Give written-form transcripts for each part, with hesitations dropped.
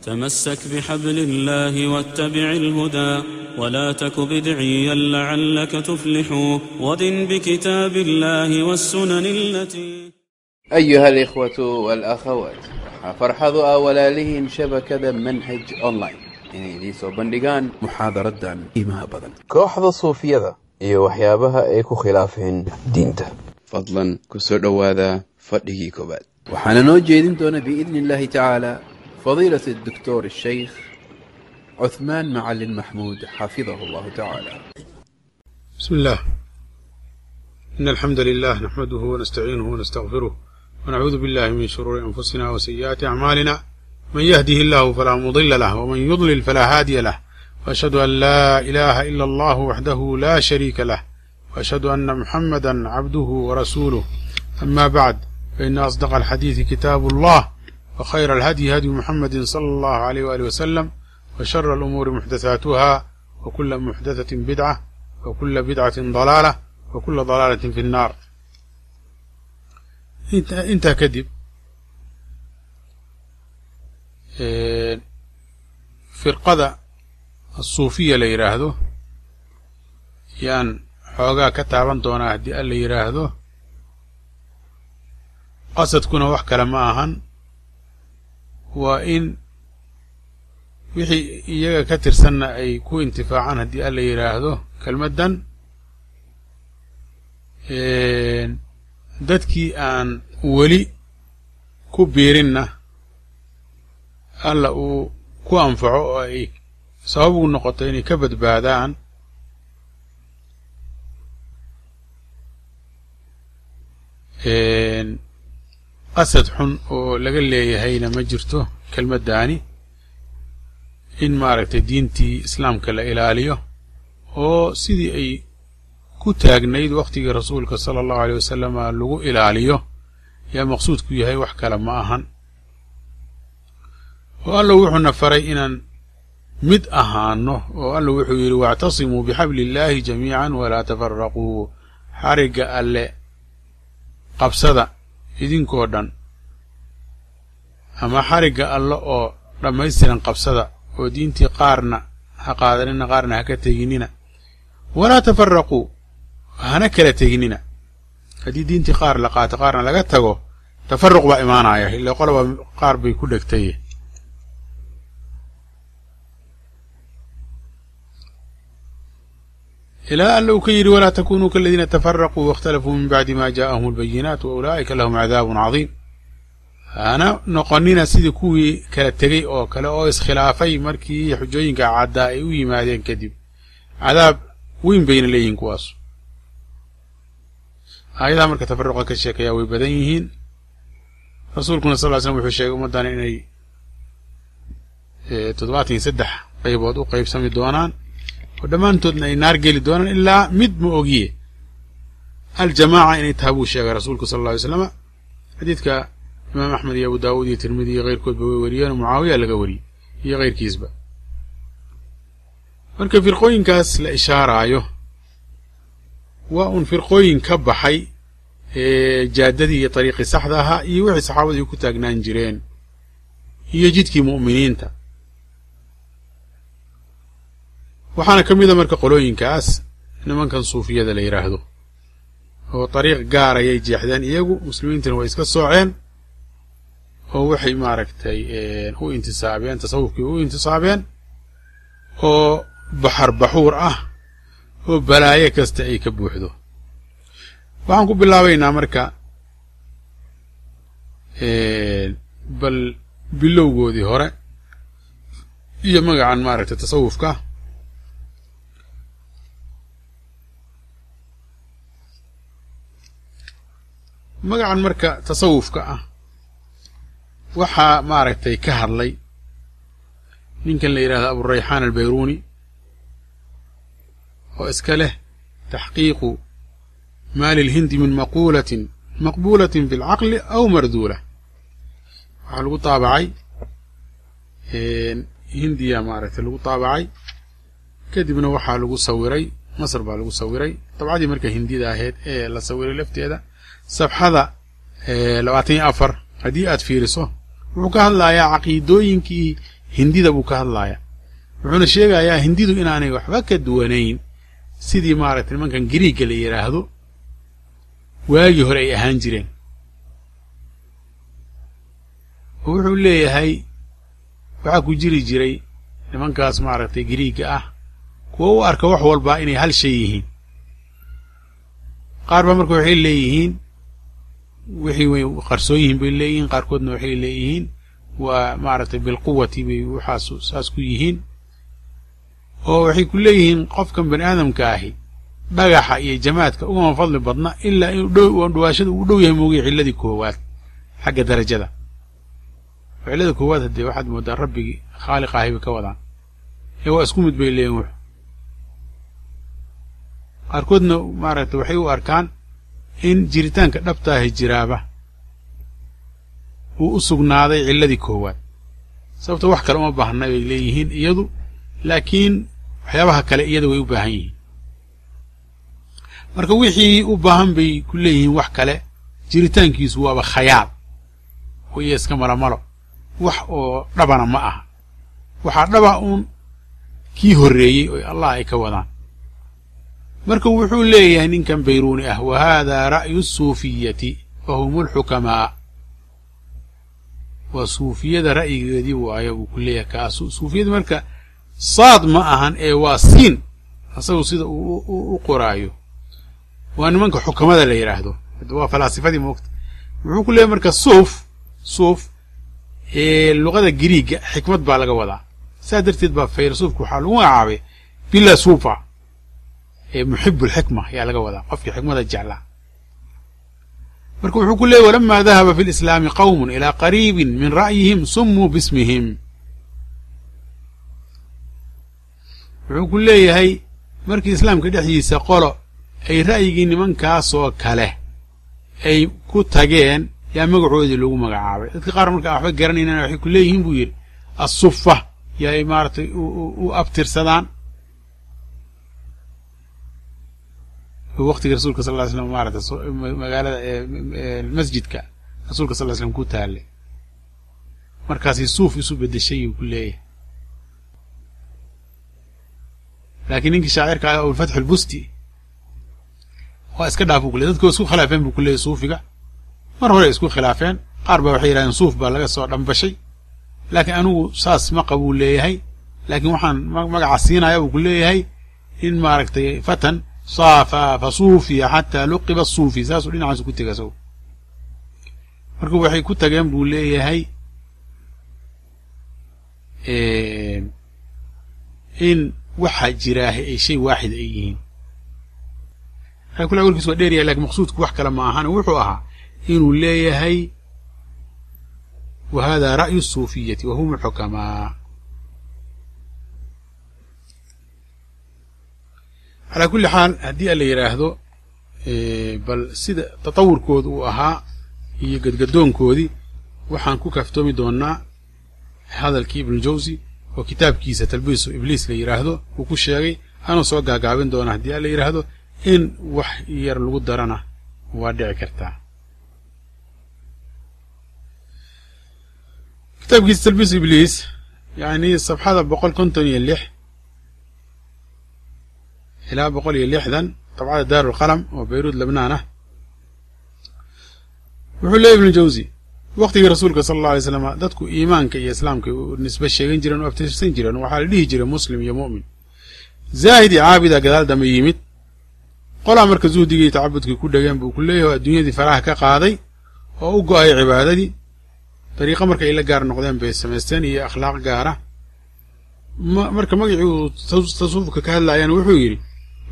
تمسك بحبل الله واتبع الهدى ولا تك بدعيا لعلك تفلح ودن بكتاب الله والسنن التي. أيها الإخوة والأخوات، فرحضوا أولالهن شبكة منهج أونلاين inay soo bandhigaan muxaadaradan qiimaha badan. kooxda suufiyada iyo waxyaabaha ay ku khilaafeen diinta. fadlan ku soo dhawaada fadhigii koobaad. waxaana noo jeedin doona biidni illaahi tacaala fadiilatu الدكتور الشيخ عثمان معلم محمود حفظه الله تعالى. بسم الله. إن الحمد لله نحمده ونستعينه ونستغفره ونعوذ بالله من شرور أنفسنا وسيئات أعمالنا، من يهده الله فلا مضل له ومن يضلل فلا هادي له، وأشهد أن لا إله إلا الله وحده لا شريك له، وأشهد أن محمدا عبده ورسوله. أما بعد، فإن أصدق الحديث كتاب الله، وخير الهدي هدي محمد صلى الله عليه وآله وسلم، وشر الأمور محدثاتها، وكل محدثة بدعة، وكل بدعة ضلالة، وكل ضلالة في النار. انت كذب firqada الصوفية la yiraahdo yaan xoogaa ka taaban doonaa haddii alla yiraahdo. qasadkuna wax kale ma ahan, waa in wixii iyaga ka tirsanna ay ku intifaacaan haddii alla yiraahdo kelmaddan. dadkii aan weli ku biirinna alla uu ku anfaco oo ay sabab ugu noqoto inay ka badbaadaan. qasad xun oo laga leeyahayna ma jirto kelmaddaani, in maaragtay diintii islaamka la ilaaliyo oo sidii ay ku taagnayd wakhtigii rasuulka sala allahu aleyh wasalama lagu ilaaliyo yaa maqsuudku yahay, wax kale ma ahan. oo alla wuxuuna faray inaan mid ahaano, oo alla wuxuu yidhi wactasimuu bixabli illaahi jamiican walaa tafaraquu. xarigga alle qabsada idinkoo dhan, ama xarigga alle oo dhammaystiran qabsada, oo diintii qaarna ha qaadanina qaarna ha ka teginina. walaa tafaraquu, hana kala teginina. haddii diintii qaar la qaato qaarna laga tago, tafaruq baa imaanaya, ila qolaba qaar bay ku dhegtay. إلى أن لو كير ولا تكونوا كالذين تفرقوا واختلفوا من بعد ما جاءهم البينات وأولئك لهم عذاب عظيم. أنا نقننا سيدي كوي كلا تغي أو كلا أويس خلافي مركي حجوين كعداء ويما دين كذب عذاب وين بين ليين كواس. أيضا مركا تفرقوا كالشيكيا ويبدينهن. رسولكم صلى الله عليه وسلم وحشيك ومدان إني تضباطين سدح قيبوض وقيب سمي الدوانان، ودمانتودna ay naar geli doonaan ilaa mid ma ogiye aljamaaca inay tahabuu sheegay rasuulku sal alla alay slam. xadiidka imaam axmed iyo abu daawuud iyo tirmidi iyo keyrkoodba way wariyeen, oo mucaawiya laga wariyey iyo keyrkiisba. marka firqooyinkaas la ishaaraayo waa un firqooyin ka baxay jaadadii iyo ariiqii saxda ahaa iyo wixii saxaabadii ku taagnaan jireen iyo jidkii mu'miniinta. waxaana ka mid a marka qolooyinkaas nimankan suufiyada la yidhaahdo, oo dariiq gaarayay jeexdeen iyagu, muslimiintana way iska sooceen oo waxay maaragtay u intisaabeen, tasawufkii u intisaabeen, oo baxar baxuur ah oo balaaye kasta ay ka buuxdo. waxaan ku bilaabaynaa marka bal bilowgoodii hore iyo magacan maaragtay tasawufka. magacan marka tasawufka ah waxaa maaragtay ka hadlay ninkan la yidhahdo aburayxaan albayruuni, oo iska leh taxqiiqu maali lhindi min maqbuulatin fi lcaqli aw marduula. waxaa lagu taabacay hindiya maaragtay lagu taabacay, kadibna waxaa lagu sawiray masr baa lagu sawiray. dabcadii marka hindida ahayd ee la sawiray lafteeda safxada 24 haddii aad fiiriso wuxuu ka hadlayaa caqiidooyinkii hindida buu ka hadlaaya wuxuuna sheegayaa hindidu inaanay waxba ka duwanayn sidii maaragtay nimankan Griigga la yidhaahdo waagii hore ay ahaan jireen oo wuxuu leeyahay waxaa ku jiri jiray nimankaas maaragtay Griigga ah kuwa u arka wax walba inay hal shay yihiin qaar ba marka waxay leeyihiin wixii way qarsoon yihiin bay leeyihiin qaarkoodna waxay leeyihiin waa maaragtay bilquwati bay waxaas saas ku yihiin oo waxay ku leeyihiin qofkan bani aadamka ahi dhagaxa iyo jamaadka ugama fadli badna ilaa inuu dhawaashada uu dhow yahay moogiy cilladii koowaad xagga darajada cilada koowaad haddee waxaad moodaa rabbigii khaaliq ahay bay ka wadaan ee waa isku mid bay leeyihin wux qaarkoodna maaragtay waxay u arkaan in jiritaanka dhabtaahi jiraaba uu u sugnaaday cilladii koowaad sababta wax kale uma baahna bay leeyihiin iyadu laakiin waxyaabaha kale iyada way u baahan yihiin marka wixii u baahan bay ku leeyihiin wax kale jiritaankiisu waaba khayaal oo iyo iska malamalo wax oo dhabana ma aha waxaa dhaba uun kii horreeyey oo allah ay ka wadaan marka wuxuu leeyahay ninkan bayruuni ah wa haadaa ra'yu suufiyati fa hum alxukamaa waa suufiyada ra'yigeedii waaya buu ku leeyahay kaasu suufiyada marka saad ma ahan ee waa siin asagu sida u qoraayo waa nimanka xukamada la yidhaahdo waa falaasifadii moogta wuxuu ku leeyahay marka suuf luqada Griigga xikmad baa laga wadaa saa darteed baa faylasuufku waxaa lagu magacaabay bilasuufa muxibu alxikma ayaa laga wadaa qofkii xikmada jeclaa marka wuxuu ku leeyahy walamaa dahaba fi lislaami qawmun ilaa qariibin min ra'yihim summuu bismihim wuxuu ku leeyahay markii islaamka dhexdiisa qolo ay ra'yigii nimankaasoo kale ay ku tageen yaa magacoodii lagu magacaabay dadka qaar markaa waxba garanaynaan waxay ku leeyihiin buu yidhi assufa yaay maaragtay u abtirsadaan waqtiga rasuulka sal ly slam maaragtay magaalada masjidka rasuulka sal ly slam ku taallay markaasay suuf isu beddeshay uu ku leeyahay laakiin ninkii shaacirka ah abulfatxu albusti waa iska dhaaf buu ku leey dadka waa isku khilaafeen buu ku leeyahy suufiga mar hore isku khilaafeen qaar baa waxay yidhahdeen suuf baa laga soo dhambashay laakiin anigu saas ma qabuu leeyahay laakiin waxaan magaca siinaya buu ku leeyahay in maaragtay fatan saafa fa suufiya xataa luqiba suufi saasuu dhinacaasu ku tega isagu marka waxay ku tageen buu leeyahay in waxa jiraahe ay shay waaxid ay yihiin waxay kula awalkiis waa dheeryahay lakin maqsuudku wax kale ma ahan wuxuu ahaa inuu leeyahay wa hada ra'yu suufiyati wa hum alxukamaa calaa kulli xaal haddii ala yidhaahdo bal sida tatawurkooda uu ahaa iyo gadgadoonkoodii waxaan ku kaaftoomi doonnaa hadalkii ibnujawsi oo kitaabkiisa talbiisu ibliis la yidhaahdo uu ku sheegay anuu soo gaagaabin doona haddii ala yidhaahdo in wax yar lagu darana waa dhici kartaa kitaabkiisa talbiisu ibliis yani safxada 156 ilaa 160 dabcada daarulqalam oo bayruud lebnaan ah wuxuu leeyahy ibnujawsi waqtigii rasuulka sala allau alay slam dadku iimaanka iyo islaamka nisbe sheegan jireen oo abtirsan jireen waxaa la dhihi jiray muslim iyo mu'min zaahid iyo caabida gadaal dambe yimid qolaa marka zuhdigii iyo tacabudkii ku dhegeen buu ku leeyahay oo adduunyadii faraha ka qaaday oo u go'ay cibaadadii dariiqo marka ay la gaar noqdeen bay samaysteen iyo akhlaaq gaara marka magacii uu tasawufka ka hadlaayaan wuxuu yidhi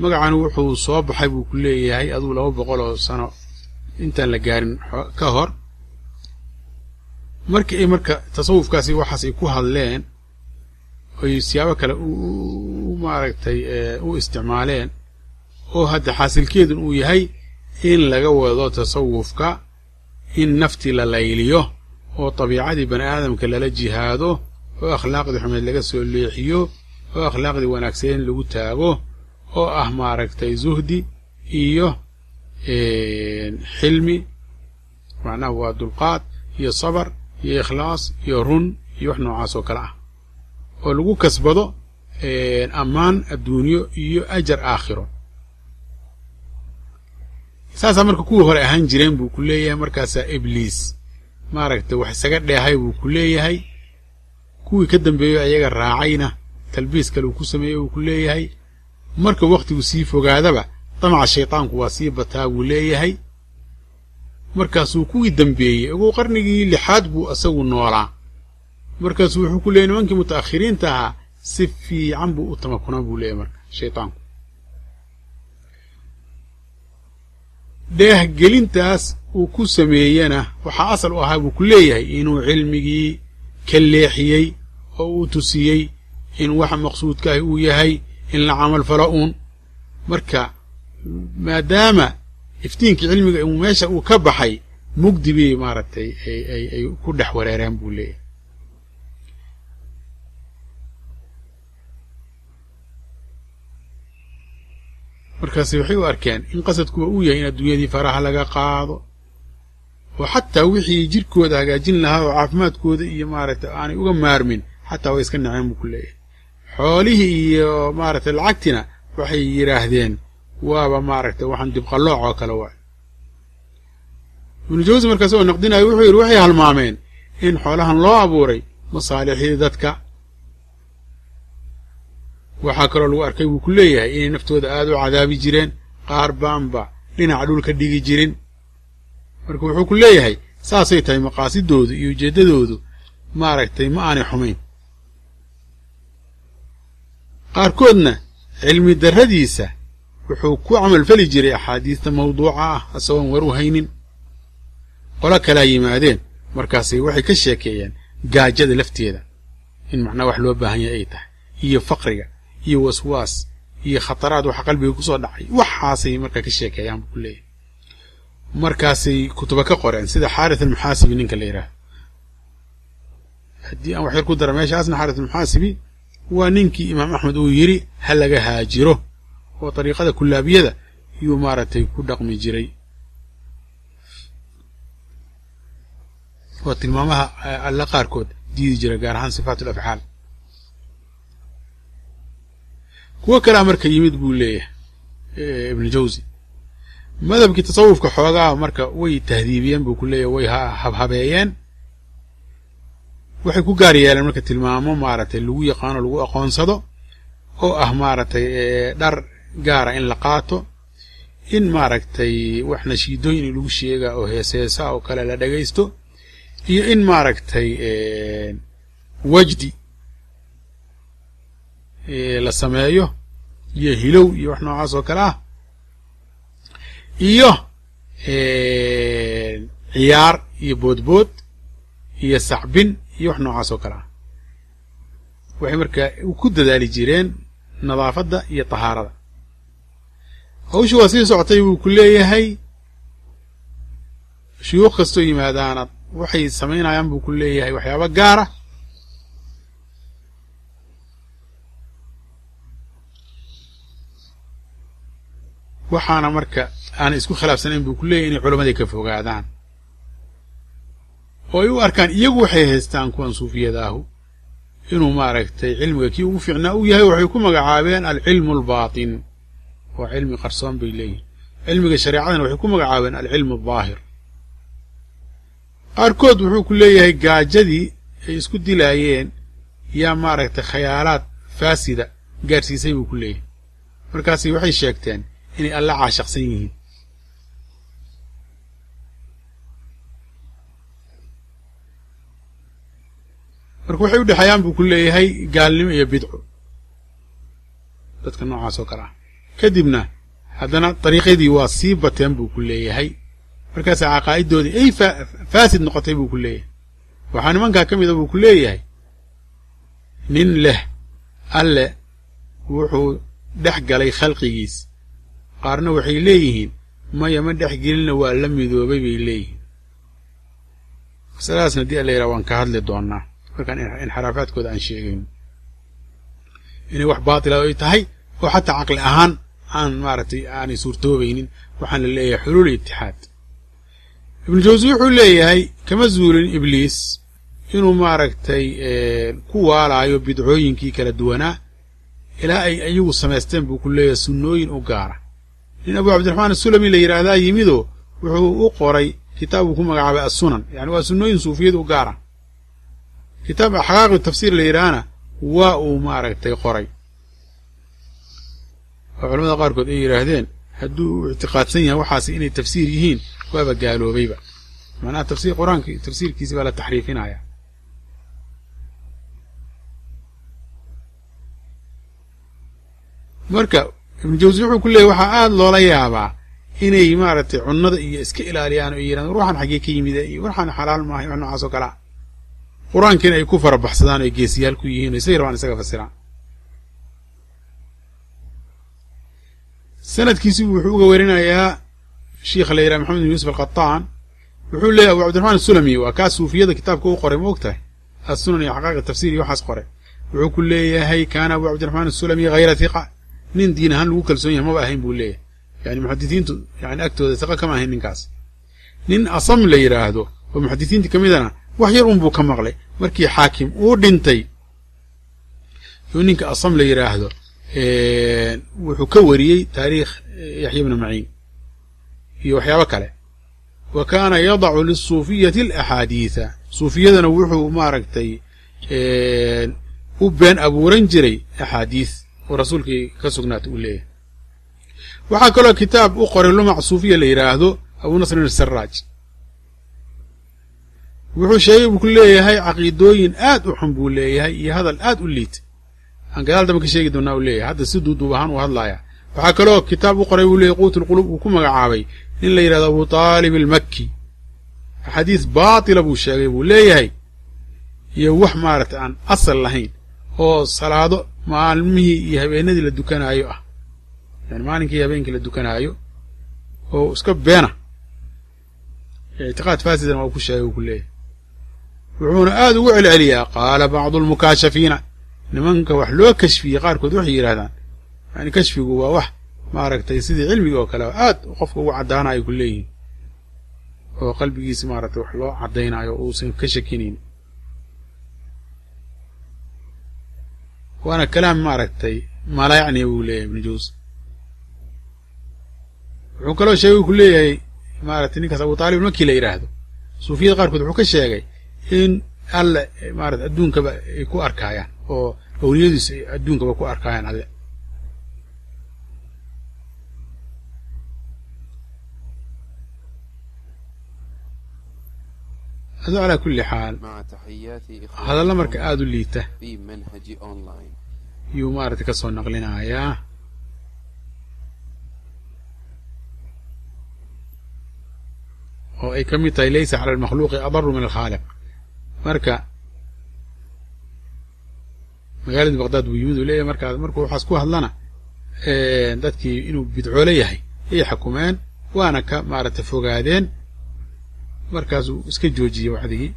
magacan wuxuu soo baxay buu ku leeyahay aduu 200 oo sano intaan la gaarin ka hor markii ay marka tasawufkaasi waxaas ay ku hadleen ay siyaabo kale u maaragtay u isticmaaleen oo hadda xaasilkeedun uu yahay in laga wado tasawufka in nafti la layliyo oo tabiicadii bani aadamka lala jihaado oo akhlaaqdii xumeed laga soo leexiyo oo akhlaaqdii wanaagsan lagu taago oo ah maaragtay zuhdi iyo xilmi macnaha waa dulqaad iyo sabar iyo ikhlaas iyo run iyo wax noocaas oo kale ah oo lagu kasbado ammaan adduunyo iyo ajar aakhiro saasaa marka kuwii hore ahaan jireen buu ku leeyahay markaasaa ibliis maaragtay wax isaga dheehay buu ku leeyahay kuwii ka dambeeyo ayaga raacayna talbiis kale uu ku sameeyey uu ku leeyahay marka waqtigu sii fogaadaba damaca shaytaanku waa sii bataa buu leeyahay markaasuu kuwii dambeeyey ugu qarnigii 6 buu asagu noolaa markaasuu wuxuu ku leeyahay nimankii mutaakhiriinta ahaa si fiican buu u tamakunaa buu leeyahay marka shaytaanku gelintaas uu ku sameeyana waxa asal u ahaa buu ku leeyahay inuu cilmigii ka leexiyey oo uu tusiyey in waxa maqsuudka ah uu yahay in la camal falo marka maadaama iftiinkii cilmiga uu meesha uu ka baxay mugdi bay maaragtay ay ku dhex wareereen buu leeyahay markaasi waxay u arkeen in qasadkuba uu yahay in adduunyadii faraha laga qaado oo xataa wixii jirkooda hagaajin lahaa oo caafimaadkooda iyo maaragtay aanay uga maarmin xataa way iska naceen buu ku leeyahay xoolihii iyo maaragtay lacagtina waxay yiraahdeen waaba maaragtay waxaan dib qalooc oo kale waa ibnu jawzi markaas oo naqdinayo wuxuu yiri waxay halmaameen in xoolahan loo abuuray masaalixii dadka waxaa kaloo lagu arkay buu ku leeyahay inay naftooda aad u cadaabi jireen qaar baanba dhinaca dhulka dhigi jirin marka wuxuu ku leeyahay saasay tahay maqaasidoodu iyo ujeedadoodu maaragtay ma aanay xumayn qaarkoodna cilmi darradiisa wuxuu ku camal fali jiray axaadiista mawduuca ah asagoon war u haynin qolo kalaa yimaadeen markaasay waxay ka sheekeeyeen gaajada lafteeda in macnaa wax loo baahan yahay ay tahay iyo faqriga iyo waswaas iyo khataraad waxa qalbiga ku soo dhacay waxaasay markaa ka sheekeeyaan buu ku leeyahay markaasay kutuba ka qoreen sida xaarith almuxaasibi ninka la yidhaahdo haddii aan wax yar ku dara meeshaasna xaarith almuxaasibi waa ninkii imaam axmed uu yidhi ha laga haajiro oo dariiqada kullaabiyada yuu maaragtay ku dhaqmi jiray waa tilmaamaha alla qaarkood diidi jira gaar ahaan sifaatul afcaal kuwo kalaa marka yimid buu leeyahay ibnu jawzi madhabkii tasawufka xoogaa marka way tahdiibiyeen buu ku leeyahay way habhabeeyeen waxay ku gaar yeeleen marka tilmaamo maaragtay lagu yaqaano lagu aqoonsado oo ah maaragtay dhar gaara in la qaato in maaragtay wax nashiidooyin lagu sheega oo heeseesa oo kale la dhagaysto iyo in maaragtay wajdi la sameeyo iyo hilow iyo wax noocaas oo kale ah iyo ciyaar iyo boodbood iyo sacbin iyo wax noocaas oo kale ah waxay markaa ku dadaali jireen nadaafadda iyo tahaarada hawshu waa sii socotay buu ku leeyahay shuyuukh kastoo yimaadaana waxay samaynayaan buu ku leeyahay waxyaabo gaara waxaana marka aanay isku khilaafsanayn buu ku leeyahay inay culammadii ka fogaadaan oo ay u arkaan iyagu waxay haystaan kuwan suufiyadaahu inuu maaragtay cilmiga kii ugu fiicnaa uu yahay waxay ku magacaabeen alcilmu albaatin waa cilmi qarsoon bay leeyihin cilmiga shareecadana waxay ku magacaabeen alcilmu aldaahir qaarkood wuxuu ku leeyahay gaajadii ay isku dilaayeen yaa maaragtay khayaalaad faasida gaarsiisay buu ku leeyahay markaasi waxay sheegteen inay alla caashaqsan yihiin marka waxay u dhexeeyaan buu ku leeyahay gaalnimo iyo bidco dadka noocaas oo kale ah kadibna haddana dariiqadii waa sii bateen buu ku leeyahay markaasa caqaa'idoodii ay faasid noqotay buu ku leeyahay waxaa nimankaa ka mida buu ku leeyahay nin leh alle wuxuu dhex galay khalqigiis qaarna waxay leeyihiin maya ma dhex gelina waa la midoobay bay leeyihiin masalaasna haddii alla yidhaha waan ka hadli doonaa markaan inxiraafaadkooda aan sheegayn inay wax baatila ay tahay oo xataa caqli ahaan aan maaragtay aanay suurtoobaynin waxaan la leeyahay xuluul itixaad ibnu jawzi wuxuu leeyahay kama zuulin ibliis inuu maaragtay ku waalaayo bidcooyinkii kala duwanaa ilaa ay ayagu samaysteen buu ku leeyahay sunnooyin u gaara nin abu cabdiraxmaan asulami la yidhaahdaa yimidoo wuxuu u qoray kitaab uu ku magacaabay assunan yani waa sunnooyin suufiyada u gaara kitaab axqaaqi tafsiir la yidhaahana waa uu maaragtay qoray oo culamada qaarkood ay yidhaahdeen hadduu ictiqaadsan yahay waxaasi inay tafsiir yihiin waaba gaaloobayba macnaha tafsiir qur-aanka tafsiirkiisi baa la taxriifinaya marka ibnu jawsi wuxuu ku leeyahy waxaa aada loola yaabaa inay maaragtay cunnada iyo iska ilaaliyaan oo yidhahdaan ruuxan xaggee ka yimide iyo waxaan xalaal maahay wax noocaas oo kalea qur-aankiina ay ku farabaxsadaan oo ay geesiyaal ku yihiin oo isagay rabaan isaga fasiraan sanadkiisibu wuxuu uga werinayaa shiikha la yidhaha maxamed bin yuusuf alqataan wuxuu leeyahy abu cabdiraxmaan asulami waa kaa suufiyada kitaabka u qoray ma og tahay assunan iyo axqaaqi tafsiir iyo waxaas qoray wuxuu ku leeyahay kaana abu cabdiraxmaan asulami hayra hiqa nin diin ahaan lagu kalsoon yahay maba ahayn buu leeyahay yani muxadisiintu yani agtooda hiqa kama ahayn ninkaas nin asam la yidhaahdo oo muxadisiinta ka midana wax yar unbuu ka maqlay markii xaakim uu dhintay yuu ninka asam la yidhaahdo wuxuu ka wariyey taariikh yaxya bna maciin iyo waxyaabo kale wa kaana yadacu lisuufiyati alaxaadiida suufiyadana wuxuu maaragtay u been abuuran jiray axaadiis oo rasuulkii ka sugnaatay uu leeyahay waxaa kaloo kitaab u qoray lumac suufiya la yidhaahdo abu nasrin asaraaj wuxuu sheegay buu ku leeyahay caqiidooyin aad u xun buu leeyahay iyo hadal aad u liita aan gadaal damba ka sheegi doonaa uu leeyahay hadda si duuduub ahaan uu hadlaaya waxaa kaloo kitaab u qoray buu leeyahy quutulqulub uu ku magacaabay nin la yidhahdo abu taalib almakki axaadiis baatila buu sheegay buu leeyahay iyo wax maaragtay aan asal lahayn oo salaado maalmihii iyo habeenadii la dukanaayo ah yani maalinkii habeenkii la dukanaayo oo iska beena ictiqaad faasidan waa ku sheegay uu ku leeyahay wuxuuna aad ugu celceliyaa qaala bacdu almukaashafiina nimanka wax loo kashfiyey qaarkood waxay yidhahdaan yani kashfigu waa wax maaragtay sidii cilmiga oo kale aad qofka ugu caddaanayo ku leeyihin oo qalbigiisa maaragtay wax loo caddaynayo o uusan ka shakinayn waana kalaam maaragtay malaayacniya buu leeyahay ibnu jawsi wuxuu kaloo sheegay ku leeyahay maaragtay ninkaas abu taalib almaki la yidhaahdo suufiyada qaarkood wuxuu ka sheegay in alle maarata adduunkaba ay ku arkaayaan oo awliyadiisu ay adduunkaba ku arkaayaan alle adoo calaa kulli xaal hadalla marka aada u liita yuu maaragtay ka soo naqlinayaa oo ay ka mid tahay laysa cala almakhluuqi adaru min alkhaaliq marka magaalada baqdaad buu yimid uu leeyahay markaas markuu waxaas ku hadlana dadkii inuu bidcoole yahay ay xakumeen waana ka maaragtay fogaadeen markaasuu iska joojiyey wacdigii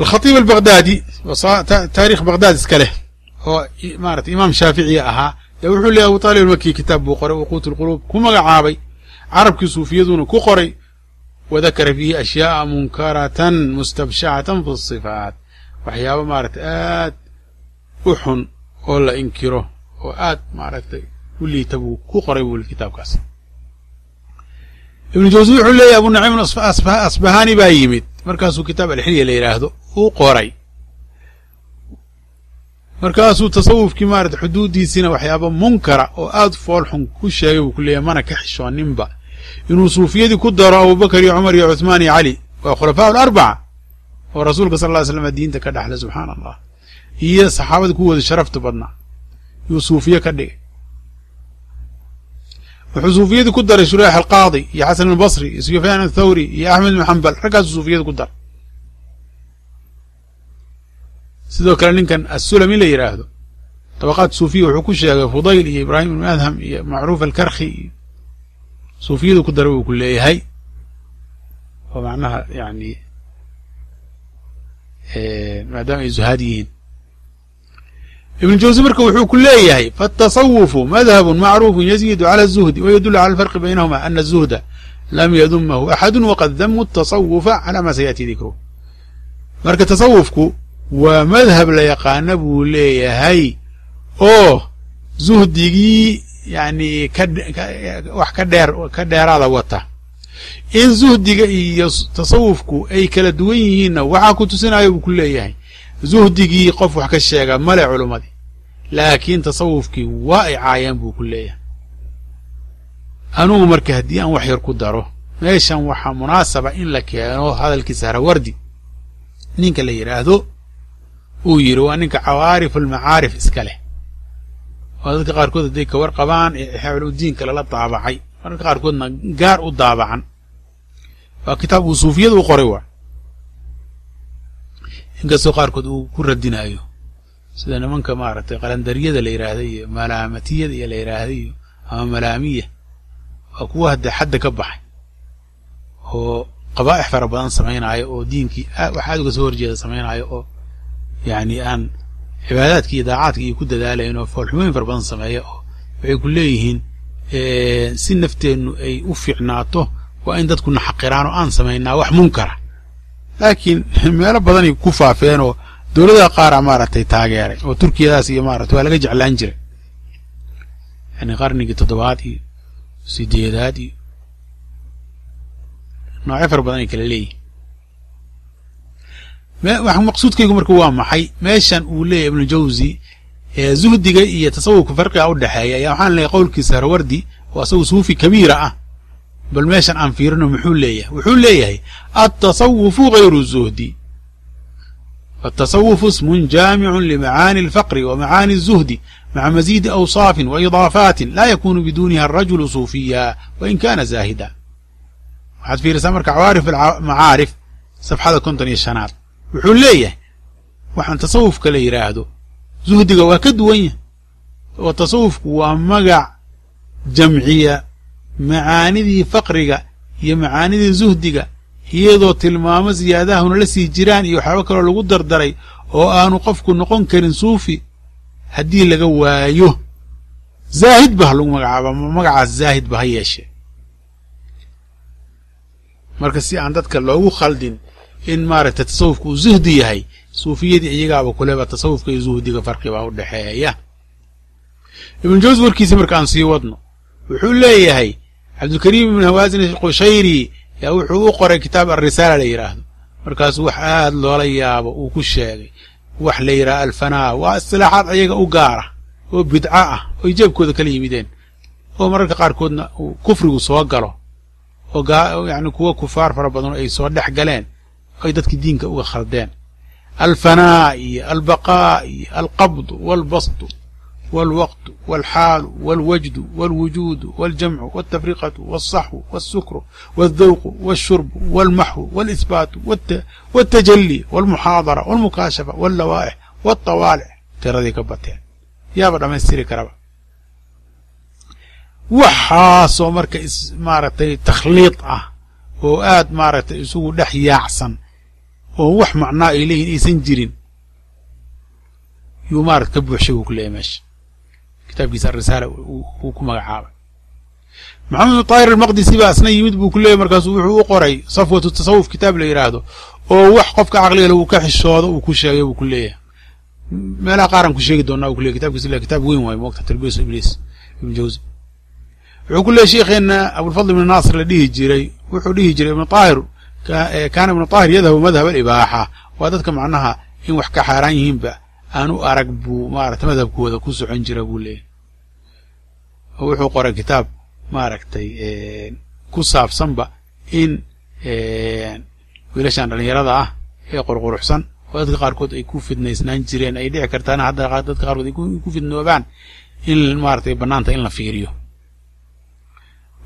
alkhatiib albaqdaadi taarikh baqdaad iska leh oo maaragtay imaam shaaficiya ahaa dee wuxuu leeyahy abu taalib almaki kitaab buu qoray waquut alquluub ku magacaabay carabkii suufiyaduna ku qoray wadakara fiihi ashyaa'a munkaratan mustabshacatan fi sifaat waxyaaba maaragtay aad u xun oo la inkiro oo aad maaragtay u liita buu ku qoray buu kitaabkaas ibnu jawsi wuxuu leeyahy abu naciim asbahani baa yimid markaasuu kitaab alxilya la yidhaahdo uu qoray markaasuu tasawufkii maarata xuduuddiisiina waxyaaba munkara oo aad fool xun ku sheegay buu ku leeyahay mana ka xishooninba inuu suufiyadii ku daro abubakar iyo cumar iyo cuthmaan iyo cali waa khulafaa alarbaca oo rasuulka sal ly slam diinta ka dhexla subxaana allah iyo saxaabada kuwooda sharafta badnaa yuu suufiye ka dhigay wuxuu suufiyadii ku daray shuraax alqaadi iyo xasan albasri iyo sufyaan athawri iyo axmed ibn xambal raggaasuu suufiyada ku daray sidoo kale ninkan assulami la yidhaahdo tabaqaat suufiya wuxuu ku sheegay fudayl iyo ibraahim ibnu adham iyo macruuf alkarkhi iyo suufiyadu ku daray wuu ku leeyahay oo macnaha yani maadaama ay zuhaad yihiin ibnu jawsi marka wuxuu ku leeyahay faatasawufu madhabun macruufun yaziidu cala azuhdi wayadullu cala alfarqi baynahuma ana azuhda lam yadummahu axadu waqad damu atasawufa calaa maa sayaأtii dikruh. marka tasawufku waa madhab la yaqaana buu leeyahay oo zuhdigii yani wax ka dheeraada wata. in zuhdiga iyo tasawufku ay kala duwan yihiinna waxaa ku tusinayo buu ku leeyahay zuhdigii qof wax ka sheega male culummadii, laakiin tasawufkii waa ay caayeen buu ku leeyahay. anugu marka haddii aan wax yar ku daro meeshan waxaa munaasaba in la keeno hadalkii Sahrawardi ninka la yidhaahdo uu yidhi waa ninka cawaarif almacaarif iska leh, oo dadka qaarkood hadday ka warqabaan Ixyaa Ulumuuddiinka lala daabacay, mararka qaarkoodna gaar u daabacan. waa kitaab uu suufiyada u qoray waa, inkastoo qaarkood uu ku radinayo sida nimanka maaragtay qalandariyada la yidhaahda iyo malaamatiyada iyo la yidhaahda iyo ama malaamiya, waa kuwa hadda xadda ka baxay oo qabaa'ix fara badan samaynaayo oo diinkii wax aad uga soo horjeeda samaynaayo oo yani aan cibaadaadkii iyo daacaadkii iyo ku dadaalayn oo foolxumooyin fara badan sameeya oo waxay ku leeyihiin si nafteennu ay u fiicnaato waa in dadku naxaqiraan oo aan samaynaa wax munkara. laakiin meelo badanay ku faafeen oo dowladaha qaara maaragtay taageeray oo Turkiyadaas iyo maaragtay waa laga jeclaan jiray yani qarnigii 7aad iyo 8aad iyo noocyo fara badan ay kala leeyihin. wax maqsuudkaygu marka waa maxay meeshan uu leeyahay Ibnu Jawzi zuhdiga iyo tasawufka farqiga u dhaxeeya ayaa waxaan leeyahay qowlkii Sahrawardi oo asagu suufi kabiira ah. bal meeshan aan fiirino muxuu leeyahay. wuxuu leeyahay at-tasawufu ghayru zuhdi. التصوف اسم جامع لمعاني الفقر ومعاني الزهد مع مزيد أوصاف وإضافات لا يكون بدونها الرجل صوفيا وإن كان زاهدا. waxaad fiirisaa marka cawaarif almacaarif safxada 55 wuxuu leeyahay waxaan tasawufka la yidhaahdo zuhdiga waa ka duwan yahay oo tasawufku waa magac jamciya macaanidii faqriga iyo macaanidii zuhdiga iyadoo tilmaamo siyaadahuna la sii jiraan iyo waxyaabo kaloo lagu dardaray oo aanu qofku noqon karin suufi haddii laga waayo. zaahid ba lagu magacaaba magacaas zaahid ba ha yeeshee. marka si aan dadka loogu khaldin in maaragtay tasawufku uu zuhdi yahay, suufiyadii iyagaaba kuleba tasawufka iyo zuhdiga farqi baa u dhaxeeya. Ibn Jawzi warkiisa marka aan sii wadno wuxuu leeyahay Cabdulkariim ibn Hawaasin al-Qushayri yaa wuxuu u qoray kitaab ar-Risaala la yiraahdo, markaas wax aad loola yaabo uu ku sheegay wax la yiraahdo al-fanaa waa istilaaxaad ayaga u gaara oo bidca ah oo jeebkooda kala yimideen oo mararka qaarkoodna kufrigu soo galo oo yani kuwa kufaar fara badan ay soo dhex galeen ay dadkii diinka uga khaldeen. الفناء البقاء القبض والبسط والوقت والحال والوجد والوجود والجمع والتفرقة والصحو والسكر والذوق والشرب والمحو والإثبات والتجلي والمحاضرة والمكاشفة واللوائح والطوالع ترى ذي كبتين يا بدا ما يصير كربا وحاسو مركا مارتي تخليط وآد مارتي يسوو دح يعصن ووح معناه إليه إيسان جيرين يمارت كبوح شوك ليه ماشي كتاب كيس الرسالة وكما عابا محمد الطاهر المقدسي بقى سنة يمد بو كله مركز وقري صفوة التصوف كتاب لا يراهدو ووح قفك عقلي لو كاح الشهادة وكل شيء وكله ما لا قارن كل شيء دونا وكله كتاب كيس كتاب وين واي وقت تلبيس إبليس ابن جوزي وكل شيخ إن أبو الفضل من ناصر لديه جري وحوليه جري ابن طاهر كان ابن طاهر يذهب مذهب الإباحة وذلك معناها إن وحكا حارانيهم بقى أنو أرقبو مارت مذهب كوذا كوسو عنجر أقول ليه وحو قرأ كتاب ماركتي كوساف صنبا إن ويلاشان رني رضا يقرقر حسن وذلك قاركود يكون في النيسنان جيرين أي ديع كرتانا حتى قاركود قاركود يكون في النوبان إن مارتي بنانتا إن لفيريو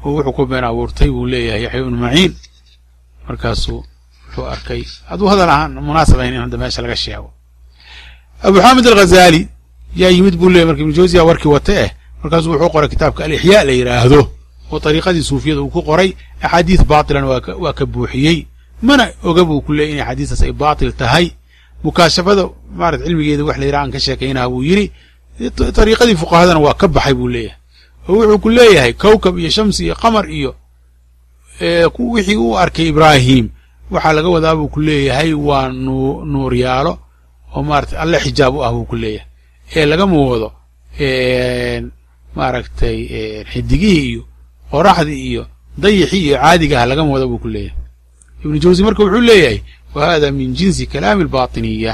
وحو كوبينا ورتي وليه يحيى بن معين مركاسو شو أركي هذا مناسبة يعني عند ما شلق الشيء أبو حامد الغزالي يا يمد بقول له مركب الجوزي وركي وتاه مركاسو وحو قرأ كتاب الإحياء لا يراهدوه وطريقة صوفية وقرأي أحاديث باطلا وكبوحيي من أجابوا كل إن حديث سي باطل تهي مكاشفة معرض علمي جيد وحلا يران كشاكينها ويري طريقة فقهاء وكب حيبوا ليه هو كل هي كوكب يا شمس يا قمر إيو wixii uu arkay ibraahim waxaa laga wadaa buu ku leeyahay waa nuuryaalo oo maaragtay alle xijaab u ah buu ku leeyahay ee lagama wado maaragtay xidigihii iyo qoraxdii iyo dayixii iyo caadiga ah lagama wado buu ku leeyahay ibnu jawzi marka wuxuu leeyahay wahada min jinsi kalaami albaatiniya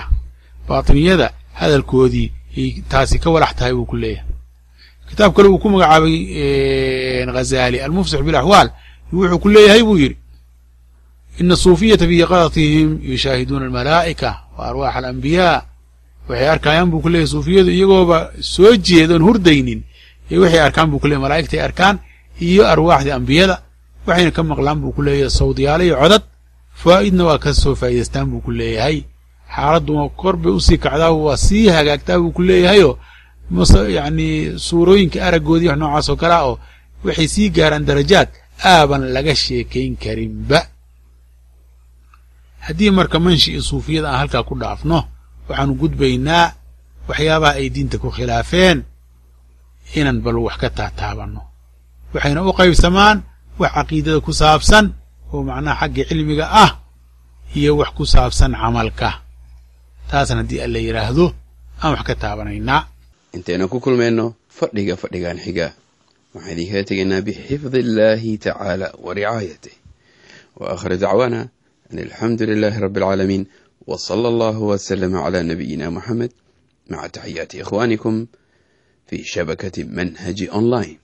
baatiniyada hadalkoodii taasi ka walax tahay buu ku leeyahay kitaab kale uu ku magacaabay Ghazali al-Mufsih bil ahwal wuxuu ku leeyahay buu yiri inna suufiyata fi yaqadatihim yushahiduna al-malaa'ika wa arwah al-anbiya waxay arkayaan buu ku leeyahay suufiyadu iyagooba soo jeedan hurdaynin ee waxay arkaan buu ku leeyahay malaa'ikta ay arkaan iyo arwaaxda anbiyada waxayna ka maqlaan buu ku leeyahay sawdiyaale iyo codad faa'idna waa ka soo faa'iideystaan buu ku leeyahay xaaladdu korbe u sii kacdaa waa sii hagaagtaa buu ku leeyahay يعني suurooyinka aragoodii wax noocaas oo kale oo waxay sii gaaraan darajaad aaban laga sheekayn karinba haddii marka manshi suufiyada aan halkaa ku dhaafno waxaanu gudbaynaa waxyaabaha ay diinta ku khilaafeen inaan bal wax ka taataabanno waxayna u qaybsamaan wax caqiidada ku saabsan oo macnaha xagga cilmiga ah iyo wax ku saabsan camalka taasna haddii alla yiraahdo aan wax ka taabanaynaa انتنا كل منه فدغان حيغا waxaan idinkaga tegaynaa bixifdi illaahi tacaala wa ricaayatih wa aakhir dacwaana an alxamdu lilaahi rabbi alcaalamiin wa sala allahu wasalama calaa nabiyina muxamed maca taxiyaati ikhwaanikum fi shabakati manhaji online